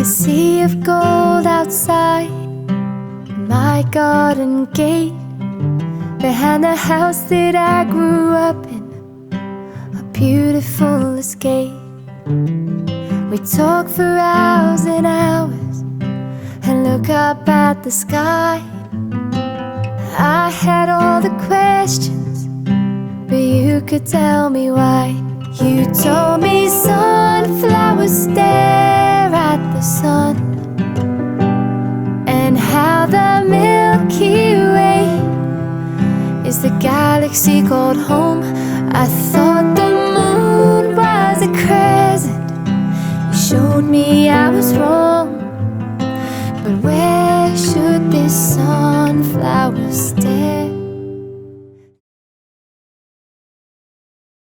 a sea of gold outside my garden gate, behind the house that I grew up in, a beautiful escape. We talk for hours and hours and look up at the sky. I had all the questions, but you could tell me why. You told me sunflowers stare at the sun, and how the Milky Way is the galaxy called home. I thought